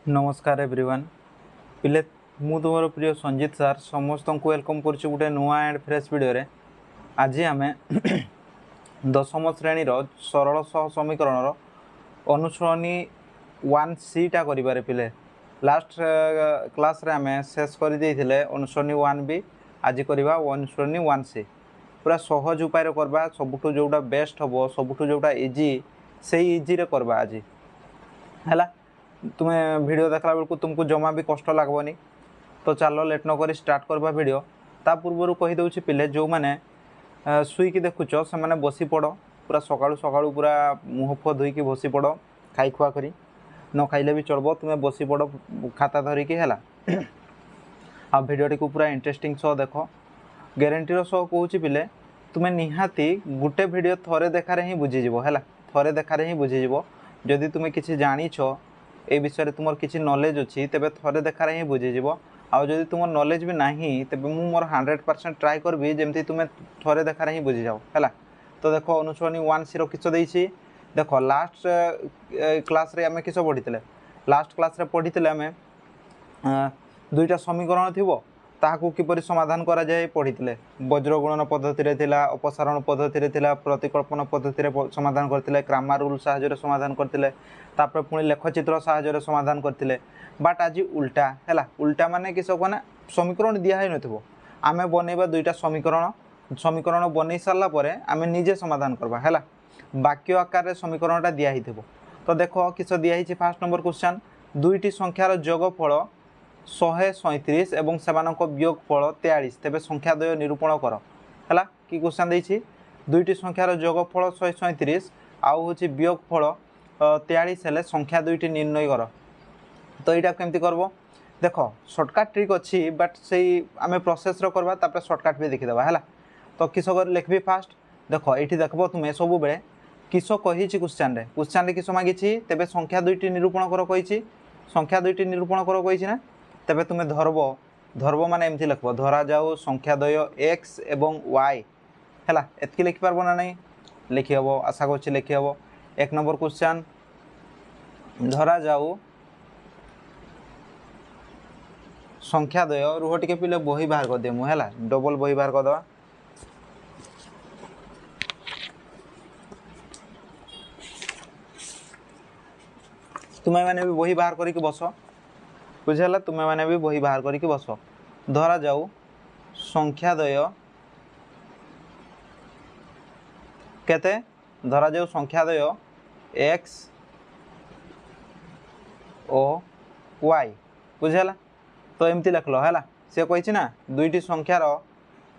नमस्कार एवरीवन पिले मु तुम प्रिय संजीत सार समस्त को वेलकम करुच्ची गोटे नुआ एंड फ्रेश वीडियो रे। आज आम दशम श्रेणी सरल सह समीकरण अनुसरणी 1C टा करिबारे पिले लास्ट क्लास रे आम शेष कर देइथिले अनुसरणी 1B। आज करवा अनुसरणी 1C पूरा सहज उपाय करवा सबुठु जोटा बेस्ट हम सबुठु जोटा इजी से इजी रे करवा आज है। तुम्हें वीडियो देखला बेलू तुमको जमा भी कष्ट लगभग। तो चलो लेट न करी स्टार्ट करवा वीडियो। ता पूर्व कहीदे पिले जो मैंने शुईकी देखुच से मैंने बसी पड़ पूरा सकाळु सकाळु पूरा मुह फुह धोईकी बसी पड़ खाई खुआ करी न खाइले भी चलबो तुम्हें बसी पड़ खाता धरिकी है आ भिडियोटी को पूरा इंटरेस्टिंग सह देख ग्यारंटीर सह कहूँ पिले तुम्हें निहाती गोटे वीडियो थरे देखार ही बुझीज है थरे देखार ही बुझीज। जदि तुम्हें किसी जानिछ ए विषय तुम किसी नॉलेज अच्छी तेरे थरे देखार ही बुझीज। आदि तुम नॉलेज भी नहीं तेरे मुझे मोर 100% ट्राए करी जमी तुम्हें थरे देखार ही बुझी जाओ है। तो देख अनुसरणी 1C किस देख देख लास्ट क्लास रे आम किस पढ़ी लास्ट क्लास रे पढ़ी आम दुईटा समीकरण थी ताकू किपर समाधान करा जाए पढ़ी वज्रगुणन पद्धति अपसारण पद्धति प्रतिकल्पन पद्धति समाधान करते क्रामार रूल साहाय्य समाधान करते पुणी लेखचित्र साहाय्य समाधान करते। बट आज उल्टा है उल्टा माने किस कहना समीकरण दिखाई न आम बनइबा दुईटा समीकरण बनई सारापर आम निजे समाधान करवा है वाक्य आकार समीकरणटा दिखाई। तो देख किस दिखाई फास्ट नंबर क्वेश्चन दुईटी संख्यार जोगफल 137 एवं सेमानक वियोगफल 43 तेबे संख्याद्वय निरूपण कर है कि क्वेश्चन देछि दुईटी संख्यार जोगफल 137 आउ होछि वियोगफल 43 हेले संख्या दुईटी निर्णय कर। तो यहाँ केमती करब देख सर्टकट ट्रिक अच्छी बट से आम प्रोसेस करवा तापर सर्टकट भी देखीदे है। तो किस लिखबी फास्ट देख ये देखब तुम्हें सब बेले किस कही क्वेश्चन किस मागी तेबे संख्या दुईटी निरूपण कर कही संख्या दुईटी निरूपण कर कही ना तेबे तुम्हें धरब माने एमती लिखब धरा जाऊ संख्याद्वय x एवं y है एतकी लिखिपार ना नहीं लिखी हम आशा कर लिखी हम। एक नंबर क्वेश्चन धरा जाऊ संख्याद्वय रुह टिके पिले बही बाहर कर दे है डबल बही बाहर करदे तुम्हें मैंने भी बही बाहर करके बस बुझेला तुम्हें मैंने भी बही बाहर करके बस धरा जाऊ संख्याद्वय केते धरा जाऊ संख्याद्वय x और y बुझेला। तो एमती लिख लो है सी कही ना दुईटी संख्यार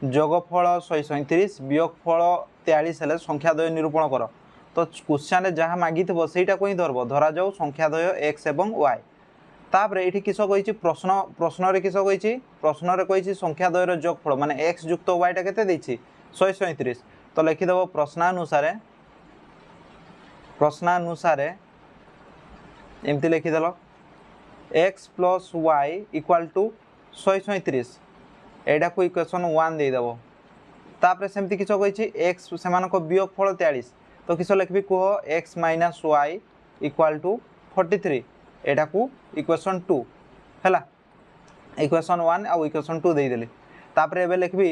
जोगफल 137 वियोगफल 43 हेले संख्याद्वय निरूपण कर। तो क्वेश्चन जहाँ मागी सेटा को ही धरब धरा जाऊ संख्याद्वय x एवं y तापर ये किस कही प्रश्न किस कही प्रश्न कही संख्याद्वयर जोगफल माने x युक्त y टा केते 137। तो लिखिदेव प्रश्नानुसार एमती लिखिदेल x plus y equal to 137 एटा को इक्वेशन 1 देदेव। तापर सेमती किस कही x सेमानक वियोगफल 43 तो किस लिखबी कह x minus y equal to 43 एटा को इक्वेशन 2 है इक्वेशन 1 आउ इक्वेशन 2 देदेली। तापर एबे लिखबी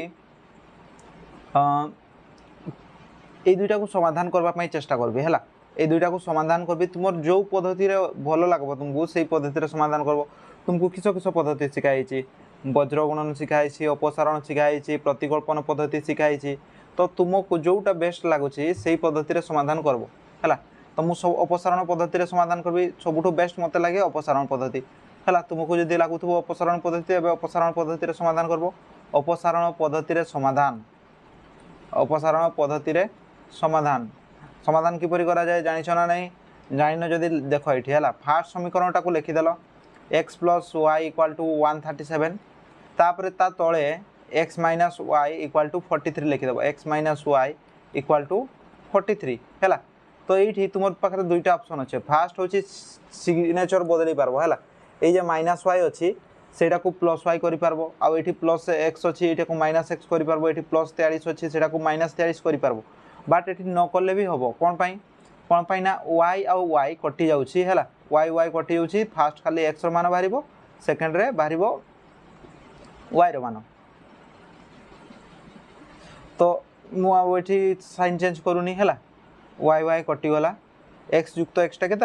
ए दुईटा को समाधान करने चेष्टा करबी है ये दुईटा को समाधान करबी तुम जो पद्धति भल लगे तुमको से पद्धति समाधान करब। तुमको किस किस पद्धति शिखाई वज्रगुणन शिखाई अपसारण शिखाई प्रतिकल्पन पद्धति शिखाई। तो तुमको जोटा बेस्ट लगुच से पद्धति समाधान करब है। तो मुझे अपसारण पद्धति समाधान करी सबुठ बेस्ट मत लगे अपसारण पद्धति है। तुमको जब लगुथ अपसारण पद्धति अपसारण पद्धति समाधान करब। अपसारण पद्धति समाधान समाधान किपरि करा जाए जानिछ ना नहीं जानिन जदि देख ये है फास्ट समीकरणटा को लिखिदेल x plus y equal to 137 तापर ता तले x minus y equal to 43 लिखिदेव x minus y equal to 43 है। तो ये तुम पाखे दुईटा ऑप्शन अच्छे फास्ट हूँ सिग्नेचर बदल पार्ब है ये माइनस y अच्छी सेटा को प्लस y कर पार्ब आउ ये प्लस x अच्छी ये माइनस x कर पार्ब ये प्लस 43 अच्छी सेटा को माइनस 43 कर पार्ब। बट ये न कले भी हम कौन पाई ना y आउ y कटि जाऊँगी है वाई वाई कटि जाउछि फास्ट खाली एक्स मान बाहर सेकेंड रे बाहर वाई मान तो मुझे साइन चेंज करूनी है वाई वाई कटिगला एक्स युक्त एक्सटा के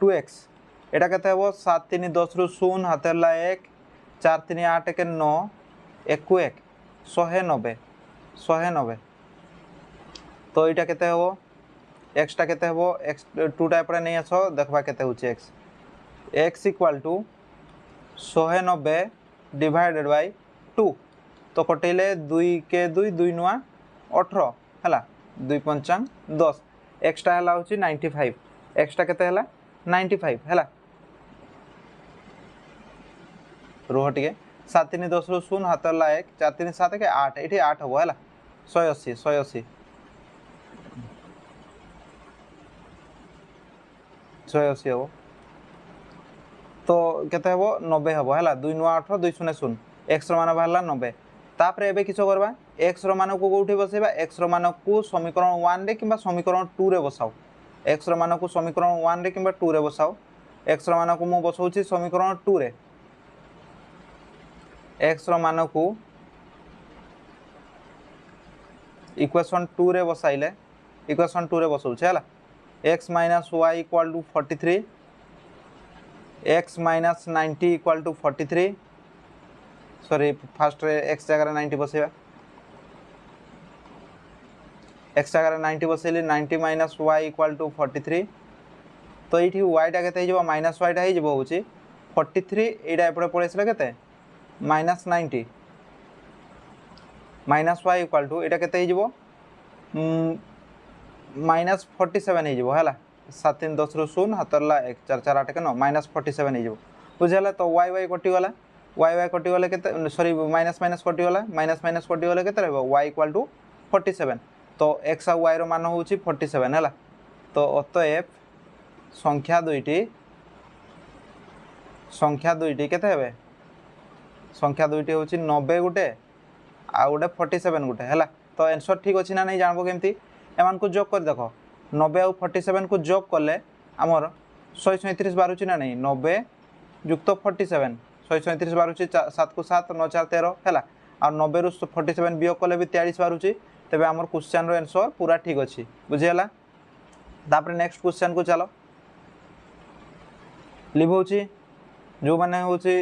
2x एटा के 7 3 10 रु 0 हाथेला 1 4 3 8 1 9 1 को 1 190 190 तो यहाँ के एक्सटा के एक्स 2 टाइप नहीं आस देखा के x x equal to 190 divided by 2 तो कटेले 2 के 2 2 नुआ 18 है 2 पंचांग 10 एक्सटा है 95 एक्सटा के 95 है रुह टे 7 3 10 रु 0 हाथला 1 4 3 7 के 8 ये 8 हम है 180 180 180 हम तो केते हबो 90 हबो हैला 2 नुआ 18 2 0 0 एक्स मान बाहरला 90 तापर एबे किछो करबा एक्स मान को कोठी बसेबा एक्स मान को समीकरण 1 रे किबा समीकरण 2 रे बसाओ एक्स मान को समीकरण 1 रे किबा 2 रे बसाओ एक्स मान को मु बसाउची समीकरण 2 रे एक्स मान को इक्वेशन 2 रे बसाइले इक्वेशन 2 रे बसाउची हैला x minus y equal to 43 x minus 90 equal to 43 sorry first रे x जगह 90 बसेबा x जगह 90 बसेली 90 माइनस वाई इक्वल टू 43 तो ये y टा केते हो माइनस वाई टा हो होची 43 एटा एपटे पळेसला केते minus 90 minus y equal to एटा केते हो माइनस 47 हो है 7 3 10 रु 0 हाथला 1 4 4 8 के 9 माइनस 47 हो बुझेगा तो वाई वाई कटिगला वाई वाई कटिगले के सॉरी माइनस माइनस कटिगला माइनस माइनस कटिगले के वाई इक्वल टू 47 तो एक्स और वाई मान हूँ 47 है तो अतएव संख्या दुईटी के संख्या दुईटी हूँ 90 गुटे आ गोटे 47 गुटे है तो आंसर ठीक अच्छी ना नहीं जानबो केमती एमान को जोग कर देख 90 और 47 को जोग कले आमर 137 बारुची ना नहीं 90 युक्त 47 137 बारुची 7 को 7 9 4 13 है और 90 रु 47 वियोग कले भी 43 बारुची तेबे आमर क्वेश्चन रो आंसर पूरा ठीक अच्छी बुझीगला तापर नेक्स्ट क्वेश्चन को चलो लिव होची जो माने होची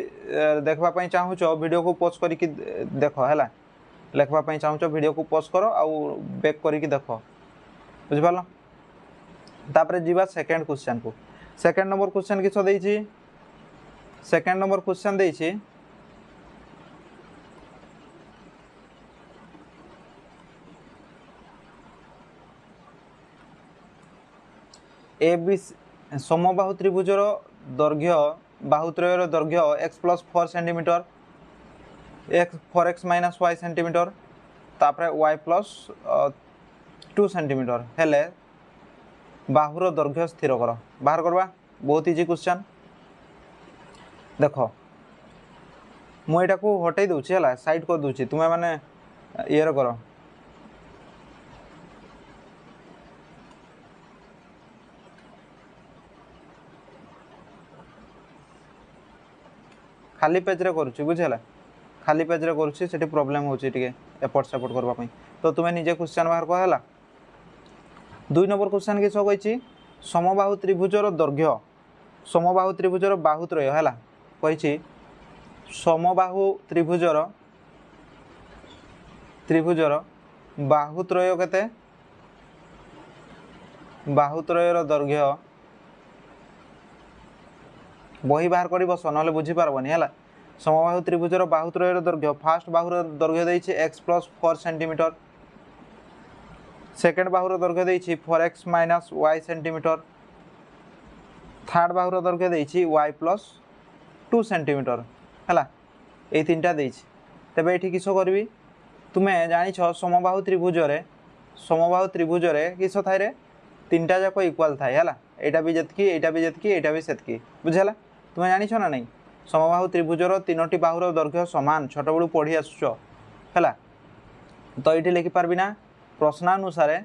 देखबा पई चाहूचो वीडियो को पॉज करिकि देखो हैला लिखबा पई चाहूचो वीडियो को पॉज करो आ बैक करिकि देखो बुझ पालो तापर जीवा सेकंड क्वेश्चन को सेकंड नंबर क्वेश्चन किछो देइछि सेकंड नंबर क्वेश्चन देइछि ए बी समबाहु त्रिभुजर दैर्घ्य बाहुत्रयर दैर्घ्य x + 4 centimetre x 4x - y centimetre तापर y + 2 सेंटीमीटर हेले बाहुर दैर्घ्य स्थिर कर बाहर करवा बहुत इजी क्वेश्चन देखो मु एटा को हटाई दूची है साइड कर दूची तुम्हें माने ये कर खाली पेज रे करूची बुझेला खाली पेज रे करूची सेठी प्रॉब्लम होची टिके एपट सपोर्ट करबा पई तो तुम्हें निजे क्वेश्चन बाहर कहला 2 नंबर क्वेश्चन किछो कहिची समबाहु त्रिभुजर दैर्घ्य समबाहु त्रिभुजर बाहुत्रय हैला कहिची समबाहु त्रिभुजर बाहुत्रय केते बाहुत्रयर दैर्घ्य बही बाहर करी बस नले बुझी पारबनी हैला समबाहु त्रिभुजर बाहुत्रयर दैर्घ्य फास्ट बाहुर दैर्घ्य देइछि x + 4 सेंटीमीटर सेकेंड बाहुर दैर्घ्य देइछि 4x - y सेंटीमीटर थर्ड बाहुर दैर्घ्य देइछि y + 2 सेंटीमीटर हैला ए तीनटा देइछि तबे एठी किछो करबी तुमे जानि छ समबाहु त्रिभुजरे किछो थाइ रे तीनटा जाको इक्वल थाइ हैला एटा भी जेतकी बुझला तुमे जानि छ ना नहीं समबाहु त्रिभुजर तीनोटी बाहुर दैर्घ्य समान छोट बड़ू पढ़ी आसुछ हैला तो ये लिखि पारबी ना प्रश्नानुसारे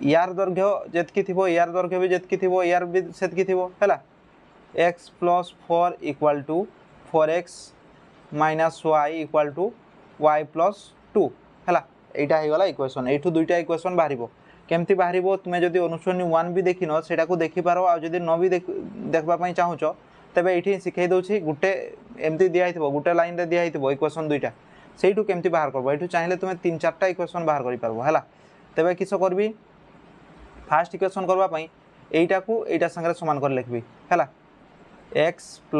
यार दैर्घ्य जेतकी थिबो यार दैर्घ्य भी जेतकी थिबो यार भी सेतकी थिबो हैला x + 4 = 4x - y = y + 2 हैला एटा हे गला इक्वेशन एठू दुईटा इक्वेशन बाहरिबो केमती बाहरिबो तुमे जदी अनुसरणी 1 भी देखिनो सेटा को देखि पारो आ जदी न भी देखबा पई चाहुचो तबे एठी सिखै दोछि गुटे एमती दिया हितबो गुटे लाइन रे दिया हितबो इक्वेशन दुईटा सेइठू केमती बाहर करबो एठू चाहिले तुमे 3-4टा इक्वेशन बाहर करि पारबो हैला तबे किसो करबी फर्स्ट इक्वेशन करबा पई एइटा को एइटा संगे समान कर लिखबी हैला x +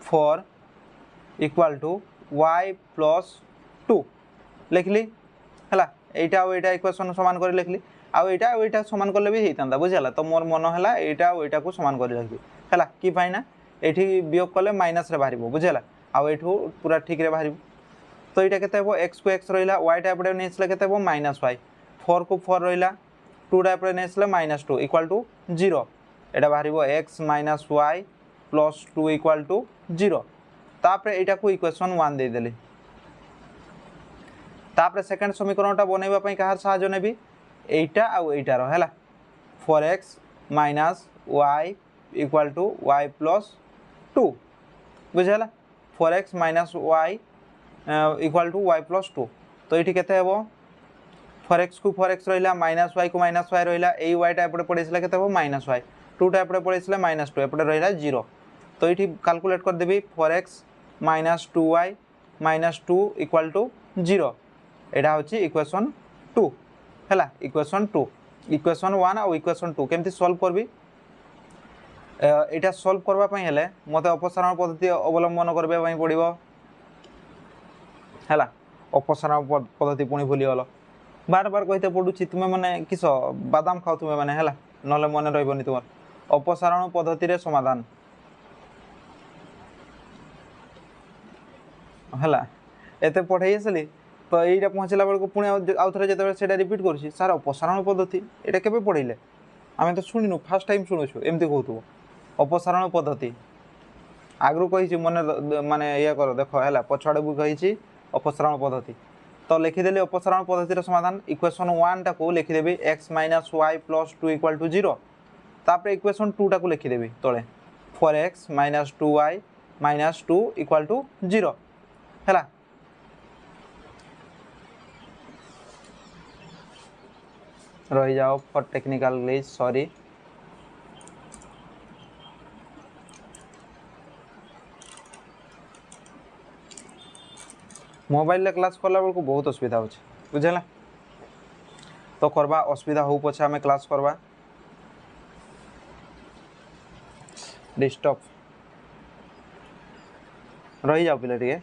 4 = y + 2 लिखली हैला एइटा आ एइटा इक्वेशन समान कर लिखली आ एइटा समान करले भी हेइतांदा बुझियाला तो मोर मन हैला एइटा आ एइटा को समान कर लिखबी हैला कि पाइना एठी वियोग कले माइनस रे बाहरिबो बुझियाला आ एठू पूरा ठीक रे बाहरिबो तो एइटा केते हेबो x को x रहिला y टा एपडे नेसले केते हेबो -y 4 को 4 रहिला 2 टा एपडे नेसले -2 = 0 एटा बाहरिबो x - y + 2 = 0 तापरे एटा को इक्वेशन 1 दे देली तापरे सेकंड समीकरणटा बनैबा पई कहार सहाय्य नेबी एटा आ एटा रो हैला 4x - y = y + 2 बुझला 4x - y = y + 2 तो एठी केते हेबो 4x को 4x रहिला -y को -y रहिला ए y टा एपडे पडेसला केते हेबो -y 2 टा एपडे पडेसला -2 एपडे रहिला 0 तो एठी कैलकुलेट कर देबी 4x - 2y - 2 = 0 एटा होची इक्वेशन 2 हैला इक्वेशन 2 इक्वेशन 1 और इक्वेशन 2 केमती सॉल्व करबी एटा सॉल्व करबा पई हेले मते अपसारण पद्धति अवलंबन करबा पई पड़िबो हैला अपसारण पद्धति पुणी भूली गलो बार बार कहते पडुची तुमे माने किस बादाम खाओ तुमे माने हैला नले मने रहबोनी तुमर अपसारण पद्धति रे समाधान हैला एते पढाई आसली तो एटा पहुँचला बेलू पुणी आउ थे जो से रिपीट कर सार अपसारण पद्धति एटा केबे पढ़ले आम तो शुणुनु फास्ट टाइम शुणुछु एमती कहतु अपसारण पद्धति आगु कही मन माने या कर देख है पछाड़े भी कही अपसारण पद्धति तो लिखिदेली अपसारण पद्धतिर समाधान इक्वेशन 1 टा को लिखिदेवी x - y + 2 = 0 तापर इक्वेशन 2 टा को लिखिदेवी तले 4x - 2y - 2 = 0 हैला रही जाओ for technical glitch sorry mobile ले क्लास करला बेलू बहुत असुविधा होचे बुझेला तो करबा असुविधा हो पछे आमे क्लास करबा डिस्टर्ब रही जाओ पिले टिके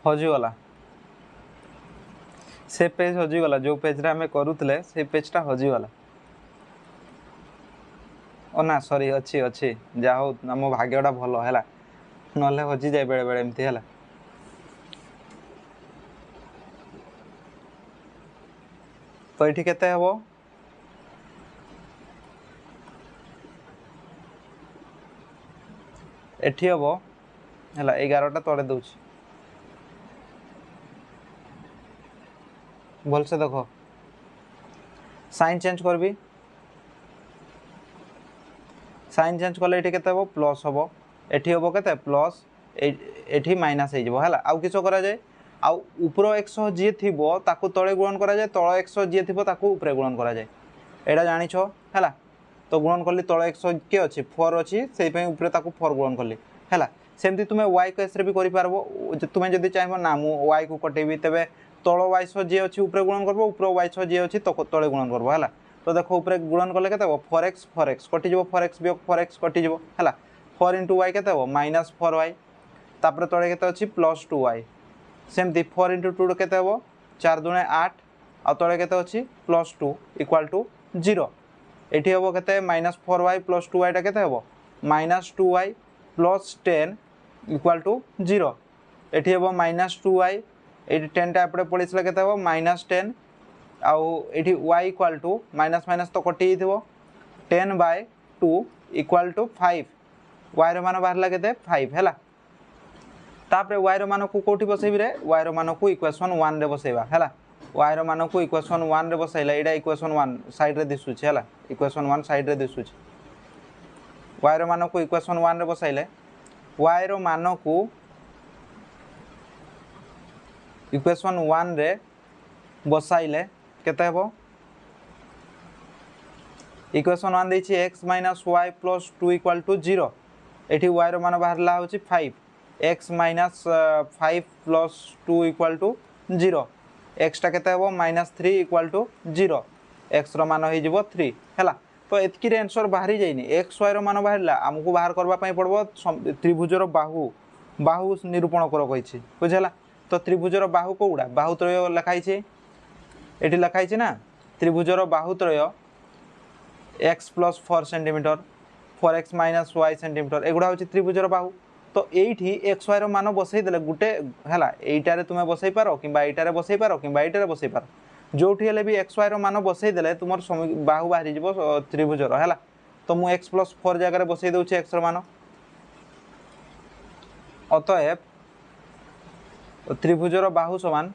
हजिगला से पेज हजिगला जो पेज रे हमें करूतले से पेजटा हजिगला ओ ना सॉरी अच्छी अच्छी जा हो हम भाग्यटा भलो हैला नले हजि जाय बेले बेले एमती हैला तो एठी केते हबो एठी हबो हैला 11टा तळे दउछि भल से देखो साइन चेंज करबी साइन चेंज कले एठी केते हबो प्लस हबो एठी हबो केते प्लस एठी माइनस हे जबो हैला आउ किछो करा जाय आउ ऊपर x जे थिबो ताकू तळे गुणन करा जाय तळ x जे थिबो ताकू ऊपर गुणन करा जाय एडा जानि छो हैला तो गुणन करली तळ x के अछि 4 अछि सेहि पय ऊपर ताकू 4 गुणन करली हैला सेमती तुम वाई केस रे भी करि पारबो तुम जदि चाहबो ना मु वाई को कटेबी तेबे तळ वाई सह जे अछि ऊपर गुणन करबो ऊपर वाई सह जे अछि तळे गुणन करबो हला तो देखो ऊपर गुणन कले केते हो 4x कटि जबो 4x वियोग 4x कटि जबो हला 4 * y केते हो -4y तापर तळे केते अछि +2y सेमती 4 * 2 केते हो 4 * 2 = 8 आ तळे केते अछि +2 = 0 एठी हबो केते -4y + 2y टा केते हबो -2y + 10 = 0 एठी हबो -2y एठी 10 टा एपडे पळिसला केते हबो -10 आउ एठी y = माइनस माइनस तो कटि हिथिबो 10/2 = 5 y रो मान बाहरला केते 5 हैला तापरे y रो मान को कोठी बसैबी रे y रो मान को इक्वेशन 1 रे बसैबा हैला y रो मान को इक्वेशन 1 रे बसैला एडा इक्वेशन 1 साइड रे दिसुछ हैला इक्वेशन 1 साइड रे दिसुछ y रो मान को इक्वेशन 1 रे बसैले y रो मान को इक्वेशन 1 रे बसाइले केते हबो इक्वेशन 1 देछि x - y + 2 = 0 एठी y रो मान बाहरला होछि 5 x - 5 + 2 = 0 x टा केते हबो -3 = 0 x रो मान होई जिवो 3 हैला तो एतकी रे आंसर बाहरी जाइनी x y रो मान बाहरला हमकु बाहर करबा पई पड़बो त्रिभुज रो बाहु निरूपण करो कहिछि बुझला तो त्रिभुज रो बाहु कोउडा बाहु त्रय लिखाइ छै एठी लिखाइ छै ना त्रिभुज रो बाहु त्रय x + 4 centimetre 4x - y centimetre एगुडा होछि त्रिभुज रो बाहु तो एठी x y रो मान बसै देले गुटे हैला एइटा रे तुमे बसै पारो किबा एइटा रे बसै पारो किबा एइटा रे बसै पारो जोठी हेले भी x y रो मान बसै देले तुमर बाहु बाहरी जिवो त्रिभुज रो हैला तो मु x + 4 जगह रे बसै दउ छी x रो मान अतएव त्रिभुज रो बाहु समान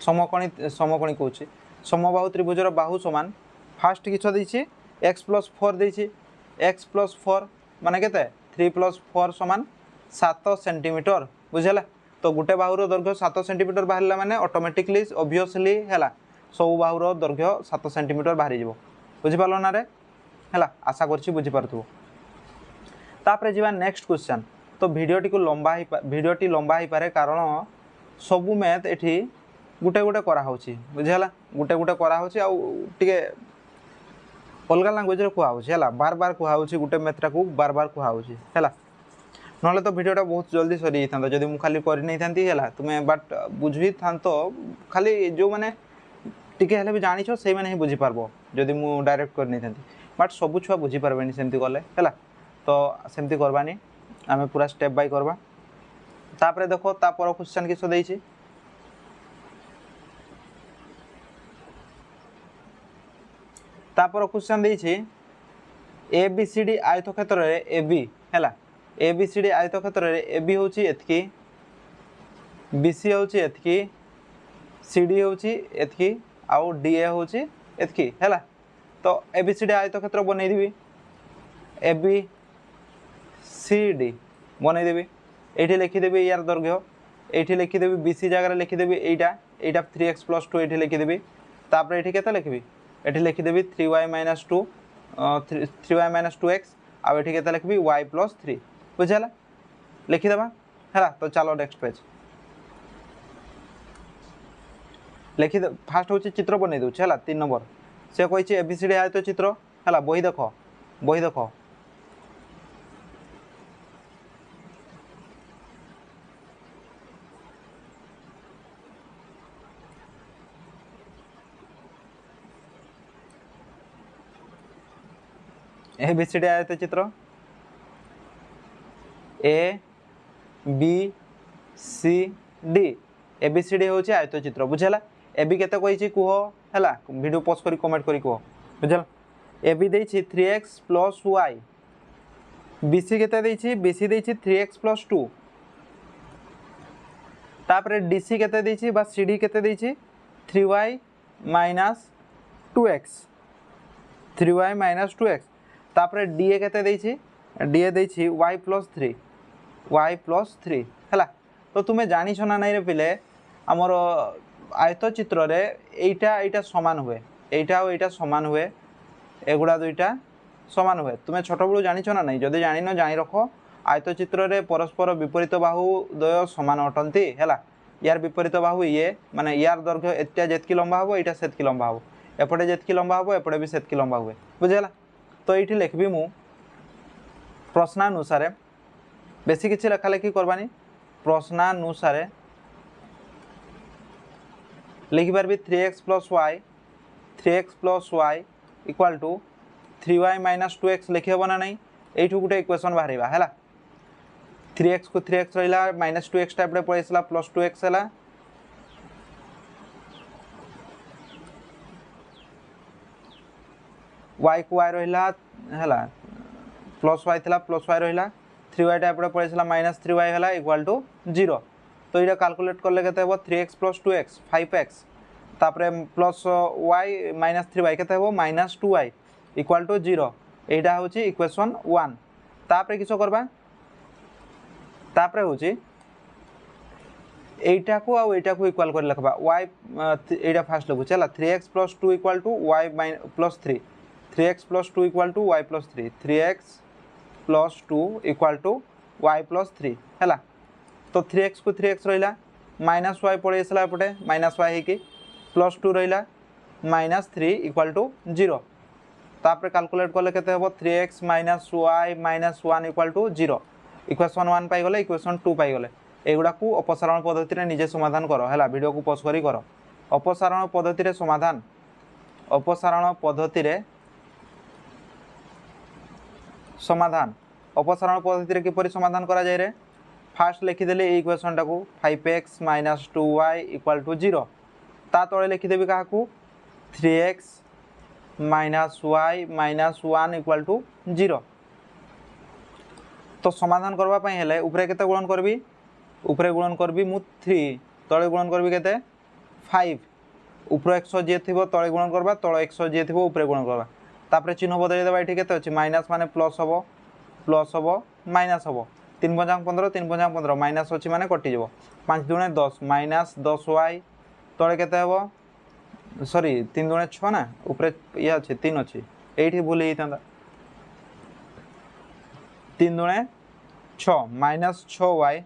समकोणी कहूछि समबाहु त्रिभुज रो बाहु समान फास्ट किछ दैछि x + 4 दैछि x + 4 माने केते 3 + 4 समान 7 सेंटीमीटर बुझला तो गुटे बाहु रो दैर्घ्य 7 सेंटीमीटर बाहरला माने ऑटोमेटिकली ऑब्वियसली हैला सब बाहु रो दैर्घ्य 7 सेंटीमीटर बाहरी जिवो बुझि पालो ना रे हैला आशा करछि बुझि पारथु तापरे जीवा नेक्स्ट क्वेश्चन तो भिडियोटी लंबा ही पारे कारण सबु मैथ एठी गुटे गुटे करा होछि बुझला गुटे गुटे करा होछि आ टिके अलग लैंग्वेज रे कुआ होछि हैला बार बार कुआ होछि गुटे मैथटा को बार बार कुआ होछि हैला नले तो भिडियोटा बहुत जल्दी सरी थांतो जदी मु खाली करि नै थांती हैला तुमे बट बुझी थांतो खाली जो माने टिके हेले भी जानि छो सेई माने ही बुझी पारबो जदी मु डायरेक्ट करि नै थांती बट सब छुआ बुझी पारबेनी सेमती गले हैला तो सेमती करबानी आमे पूरा स्टेप बाय करबा तापरे देखो ता पर क्वेश्चन किछो दैछि तापर क्वेश्चन दैछि एबीसीडी आयतक्षेत्र रे एबी हैला एबीसीडी आयतक्षेत्र रे एबी होछि एतकी बीसी होछि एतकी सीडी होछि एतकी आउ डीए होछि एतकी हैला तो एबीसीडी आयतक्षेत्र बनै दिबी एबी सीडी बनै देबी एठी लिखि देबी यार दैर्घ्य एठी लिखि देबी बीसी जगह लिखि देबी एटा 3x + 2 एठी लिखि देबी तापर एठी केते लिखबी एठी लिखि देबी 3y - 2 3y - 2x आ एठी केते लिखबी y + 3 बुझला लिखि देबा हैला तो चलो नेक्स्ट पेज लिखि दे फास्ट होची चित्र बनै दउ हैला 3 नंबर से कहै छै एबीसीडी आयत चित्र हैला बही देखो एबीसीडी आयत चित्र A B C D ABCD होची आयत चित्र बुझला एबी केते कहै छी कुहो हैला वीडियो पॉज करी कमेंट करी कुहो बुझला एबी देई छी 3x + y बीसी केते देई छी बीसी देई छी 3x + 2 तापरे डीसी केते देई छी बा सीडी केते देई छी 3y - 2x 3y - 2x तापरे डीए केते देई छी डीए देई छी y + 3 हैला तो तुमे जानि छना नै रे पिले हमर आयत चित्र रे एटा समान हुए एटा और एटा समान हुए एगुडा दुईटा समान हुए तुम्हें छोट बेलू जानिछ ना नहीं जदि जानिन जानी रख आयतचित्र रे परस्पर विपरीत बाहु द्वय समान अटंती है यार विपरीत बाहु ये माने यार दैर्घ्य एटा जेतकी लंबा हम यहाँ सेतकी लंबा हम एपटे जेतकी लंबा हम एपटे भी सेतकी लंबा हुए बुझेगा। तो ये लिखबी मु प्रश्नानुसार बेसी किसी लेखालेखी करवानी प्रश्नानुसार लिखिपारि 3x + y equal to 3y - 2x लिखिहब ना नहीं यू गोटे इक्वेशन बाहर है 3x को 3x रहा -2x टाइप पड़े +2x है y को y रहा है +y थी +y रहा 3y टाइप पड़े -3y है इक्वाल टू 0। तो ये कैलकुलेट कले के 3x + 2x 5x तापर +y - 3y के -2y इक्वाल टू 0 यहाँ हूँ इक्वेशन 1। तापर किस करवा तापर हूँ एटा को आउ एटा को इक्वाल कर लिखबा y एटा फास्ट लिखु चला 3x + 2 equal to y + 3 3x + 2 equal to y + 3 3x + 2 equal to y + 3 है। तो 3x को 3x रहा -y पड़े एपटे -y हो +2 रहा -3 इक्वाल टू 0। तापर कैलकुलेट कले के 3x - y - 1 equal to 0 equation 1 पाइगले इक्वेशन 2 पाइगले एगुड़ा को अपसारण पद्धति रे निजे समाधान कर है वीडियो को पॉज करी कर अपसारण पद्धति रे समाधान अपसारण पद्धति रे समाधान अपसारण पद्धति रे किपरि समाधान करा जाय रे फास्ट लिखिदेली इक्वेशन टाको 5x - 2y इक्वाल टू 0 ता तले लिखिदेबी का 3x - y - 1 इक्वाल टू 0। तो समाधान करबा पई हेले ऊपरे केते गुणन करबी ऊपरे गुणन करबी मु 3 तळे गुणन करबी केते 5 ऊपर 100 जे थिबो तळे गुणन करबा तळे 100 जे थिबो ऊपरे गुणन करबा तापर चिन्ह बदलै देबा एठी केते अछि माइनस माने प्लस हबो माइनस हबो 3 पंजांग 15 3 पंजांग 15 माइनस अछि माने कटि जबो 5 दुणे 10 -10y तळे केते हबो सॉरी 3 दुणे 6 ना ऊपरे या अछि 3 अछि एठी भूल हेई थांदा 3 दुणे 6 -6y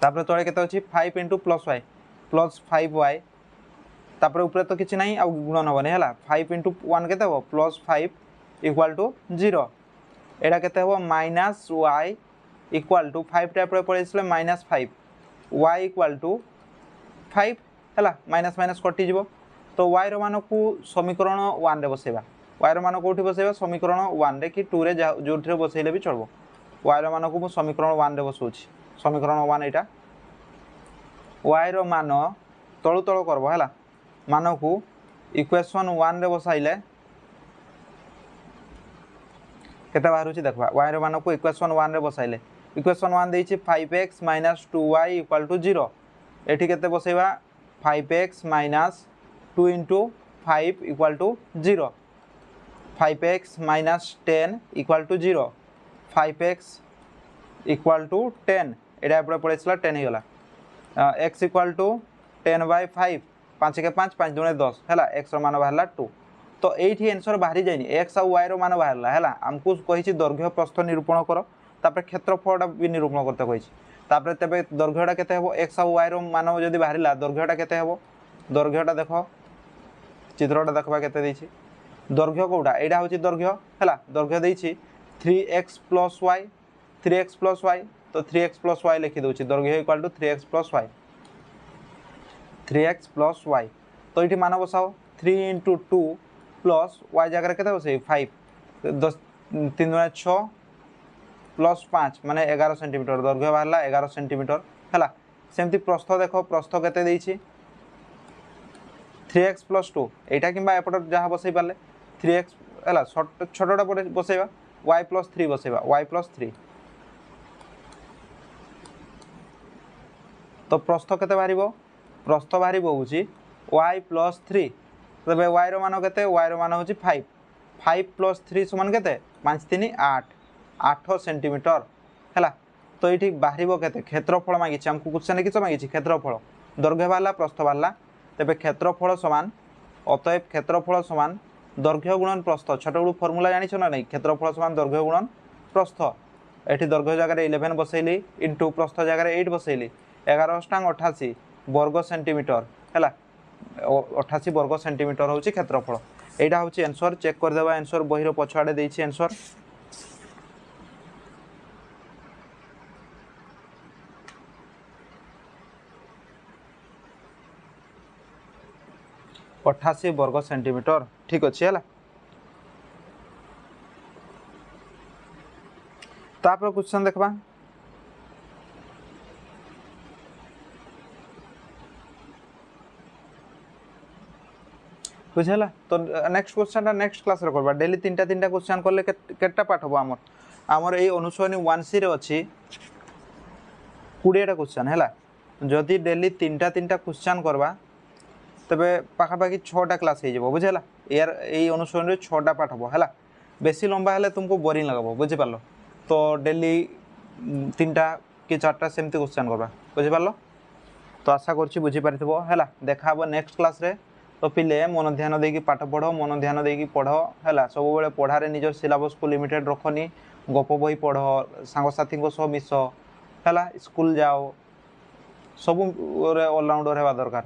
तापर तळे केते अछि 5 * +y +5y तापर ऊपर तो किछि नाही आ गुणन होबनी हैला 5 * 1 केते हो +5 इक्वल टू 0 एडा केते हो -y इक्वल टू 5 टाइप रे पड़ेसले -5 y इक्वल टू 5 हैला माइनस माइनस कटि जिवो। तो y रो मान को समीकरण 1 रे बसेबा y रो मान कोठी बसेबा समीकरण 1 रे कि 2 रे जोठरे बसेले भी चलबो y रो मान को मु समीकरण 1 रे बसौछि समीकरण 1 एटा y रो मान तळु तळ करबो हैला मान को इक्वेशन 1 रे बसाइले केते बाहर होची देखबा y रो मान को इक्वेशन 1 रे बसाइले इक्वेशन 1 देछि 5x - 2y इक्वल टू 0 एठी केते बसेबा 5x - 2 * 5 equal to 0 5x - 10 equal to 0 5x equal to 10 एटा एपडे पड़ेसला 10 हे गला x इक्वल टू 10/5 5 के 5 5 दुणे 10 हैला x रो मान बाहरला 2। तो एठी आंसर बाहरी जाइनी x और y रो मान बाहरला हैला हमकु कहिछि दैर्घ्य प्रस्थ निरूपण करो तापर क्षेत्रफलटा भी निरूपण करते कहिछि तापर तबे दैर्घ्यटा केते हेबो x और y रो मान जदी बाहरिला दैर्घ्यटा केते हेबो दैर्घ्यटा देखो चित्रटा देखबा केते दैछि दैर्घ्य कोडा एडा होछि दैर्घ्य हैला दैर्घ्य दैछि 3x + y 3x + y तो 3x + y लिखि दोछि दैर्घ्य equal to 3x + y 3x + y तो इठी मान बसाओ 3 * 2 प्लस y जगह केते बसे 5 10 3 * 6 प्लस 5 माने 11 सेंटीमीटर दैर्घ्य बाहरला 11 सेंटीमीटर हैला सेमति प्रस्थ देखो प्रस्थ केते दैछि 3x + 2 एटा किबा एपट जहा बसै पाले 3x हैला छोटटा बसैबा y + 3 बसैबा y + 3 तो प्रस्थ केते बाहरिबो प्रस्थ बाहरिबो होछि y + 3 तबे y रो मान केते y रो मान होछि 5 5 + 3 समान केते 5 3 8 8 सेंटीमीटर हैला। तो एठी बाहरिबो केते क्षेत्रफल मागिछि हमकु क्वेश्चन किछ मागिछि क्षेत्रफल दैर्घ्य बाहरला प्रस्थ बाहरला तबे क्षेत्रफल समान अतएव क्षेत्रफल समान दैर्घ्य गुणन प्रस्थ छोट बड़ू फर्मूला जानिछ ना नहीं क्षेत्रफल समान दैर्घ्य गुणन प्रस्थ एठी दैर्घ्य जगह 11 बसैली इंटू प्रस्थ जगह 8 बसैली 11 अष्टांग 88 वर्ग सेंटीमीटर है 88 वर्ग सेंटीमीटर हूँ क्षेत्रफल यहाँ हूँ आंसर चेक करदे आंसर बहीर पछुआड़े देछि आंसर अठाशी वर्ग सेंटीमीटर ठीक अच्छे है तापर क्वेश्चन देखबा बुझेला तो नेक्स्ट क्वेश्चन नेक्स्ट क्लास रे करबा डेली तीन तीन क्वेश्चन करले केटा पाठ हो आमर आमर ए अनुसरणी 1C रे अछि 20टा क्वेश्चन हैला जदि डेली तीन तीन क्वेश्चन करबा तबे पाखापाखि 6टा क्लास हो जाबो बुझेला यार ए अनुसरण 6टा पाठ हो हैला बेसी लंबा हेले तुमको बोरिंग लगबो बुझि पारलो तो डेली 3टा कि 4टा सेमती क्वेश्चन करबा बुझि पारलो तो आशा करछि बुझि पारिथबो हैला देखा हबो नेक्स्ट क्लास रे तो पिले मन ध्यान देकी पाठ पढ़ो मन ध्यान देकी पढ़ो हैला सब बेले पढ़ारे निजर सिलेबस को लिमिटेड रखनी गप बही पढ़ो सांगसाथी को सह मिस हैला स्कूल जाओ सब ऑलराउंडर हेबा दरकार